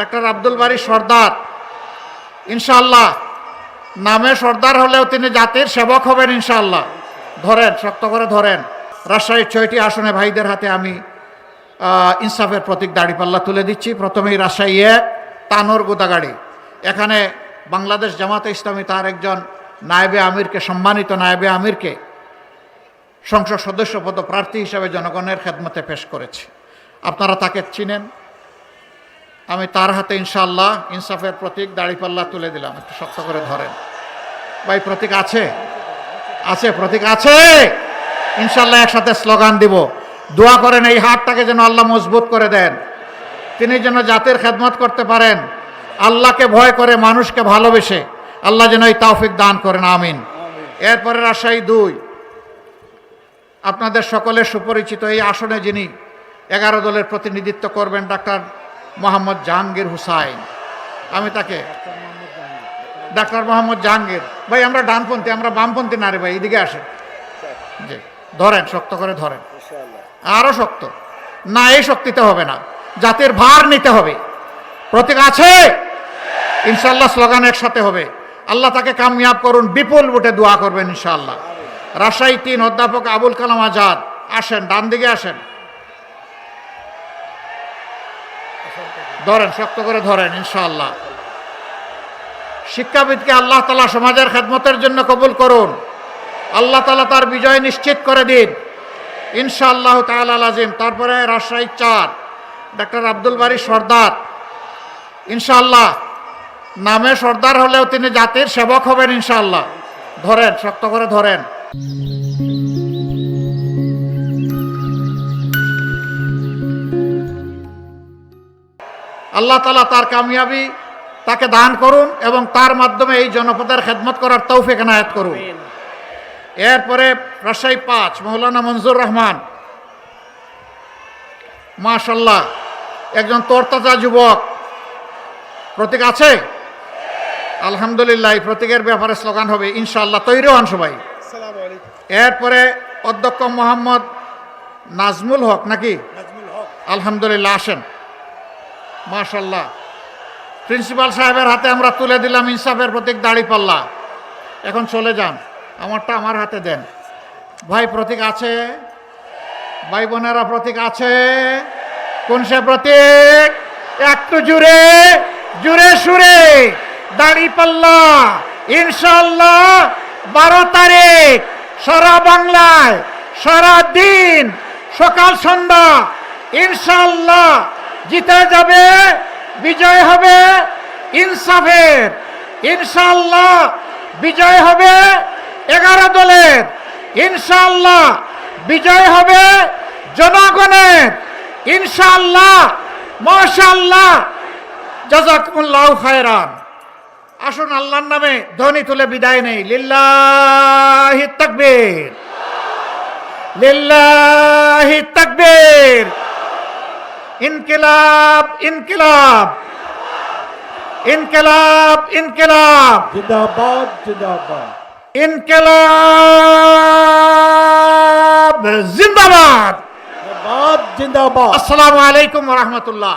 Doctor Abdul বারী সর্দার, ইনশাআল্লাহ নামে সর্দার হলেও তিনি জাতির সেবক হবেন ইনশাআল্লাহ। ধরেন, শক্ত করে ধরেন। রাজশাহীর 6টি আসনে ভাইদের হাতে আমি ইনসাফের প্রতীক দাঁড়িপাল্লা তুলে দিচ্ছি। প্রথমেই রাজশাহী 1 তানোর গোদাগাড়ি। এখানে বাংলাদেশ জামাতে ইসলামী তার একজন নায়েবে আমিরকে, সম্মানিত নায়েবে আমিরকে সংসদ সদস্য পদ প্রার্থী হিসাবে জনগণের খেদমতে পেশ করেছে। আপনারা তাকে চিনেন। আমি তার হাতে ইনশাআল্লাহ ইনসাফের প্রতীক দাঁড়িপাল্লা তুলে দিলাম। একটু শক্ত করে ধরেন ভাই। প্রতীক আছে? আছে, প্রতীক আছে। ইনশাআল্লাহ একসাথে স্লোগান দিব। দোয়া করেন এই হাতটাকে যেন আল্লাহ মজবুত করে দেন, তিনি যেন জাতির খেদমত করতে পারেন। আল্লাহকে ভয় করে, মানুষকে ভালোবেসে আল্লাহ যেন এই তৌফিক দান করেন, আমিন। এরপরে রাজশাহী 2, আপনাদের সকলের সুপরিচিত এই আসনে যিনি 11 দলের প্রতিনিধিত্ব করবেন, ডাক্তার মোহাম্মদ জাহাঙ্গীর হুসাইন। আমি তাকে ডাক্তার মোহাম্মদ জাহাঙ্গীর ভাই, আমরা ডানপন্থী, আমরা বামপন্থী না রে ভাই, এদিকে আসেন। জি, ধরেন, শক্ত করে ধরেন, আরো শক্ত। না, এই শক্তিতে হবে না, জাতির ভার নিতে হবে। প্রতীক আছে ইনশাআল্লাহ, স্লোগান একসাথে হবে। আল্লাহ তাকে কামিয়াব করুন, বিপুল ভোটে দোয়া করবেন ইনশাআল্লাহ। রাজশাহী 3 অধ্যাপক আবুল কালাম আজাদ, আসেন, ডান দিকে আসেন। ধরেন, শক্ত করে ধরেন ইনশাআল্লাহ। শিক্ষাবিদকে আল্লাহ তাআলা সমাজের খেদমতের জন্য কবুল করুন, আল্লাহ তাআলা তার বিজয় নিশ্চিত করে দিন ইনশাআল্লাহ তাআলা আজিম। তারপরে রাজশাহী 4 ডাক্তার আব্দুল বারী সর্দার, ইনশাআল্লাহ নামে সর্দার হলেও তিনি জাতির সেবক হবেন ইনশাআল্লাহ। ধরেন, শক্ত করে ধরেন। আল্লাহ তাআলা তার কামিয়াবি তাকে দান করুন এবং তার মাধ্যমে এই জনপদের খেদমত করার তৌফিক এনায়েত করুন। এরপরে রাজশাহী 5 মৌলানা মনজুর রহমান, মাশাআল্লাহ একজন তরতাজা যুবক। প্রতীক আছে? আলহামদুলিল্লাহ, এই প্রতীকের ব্যাপারে স্লোগান হবে ইনশাআল্লাহ। তৈরি হন সবাই। এরপরে অধ্যক্ষ মোহাম্মদ নাজমুল হক, নাকি? আলহামদুলিল্লাহ, আসেন। মাশাআল্লাহ, প্রিন্সিপাল সাহেবের হাতে আমরা তুলে দিলাম ইনসাফের প্রতীক দাঁড়িপাল্লা। এখন চলে যান, আমারটা আমার হাতে দেন ভাই। প্রতীক আছে ভাই বোনেরা? প্রতীক আছে? কোন সে প্রতীক? একটু জুড়ে জুড়ে সুরে দাঁড়িপাল্লা ইনশাআল্লাহ 12 তারিখ সারা বাংলায় সারা দিন সকাল সন্ধ্যা ইনশাআল্লাহ জিতে যাবে, বিজয় হবে ইনসাফের। ইনশাআল্লাহ বিজয় হবে 11 দলের, ইনশাআল্লাহ বিজয় হবে জনগণের ইনশাআল্লাহ। মাশাআল্লাহ, জাযাকুমুল্লাহু খায়রান। আসুন আল্লাহর নামে ধ্বনি তুলে বিদায় নেই। লিল্লাহি তাকবীর, লিল্লাহি তাকবীর। ইনকিলাব, ইনকিলাব, ইনকিলাব, ইনকিলাব, জিন্দাবাদ, জিন্দাবাদ। ইনকিলাব জিন্দাবাদ, জিন্দাবাদ, জিন্দাবাদ। আসসালামু আলাইকুম ওয়া রাহমাতুল্লাহ।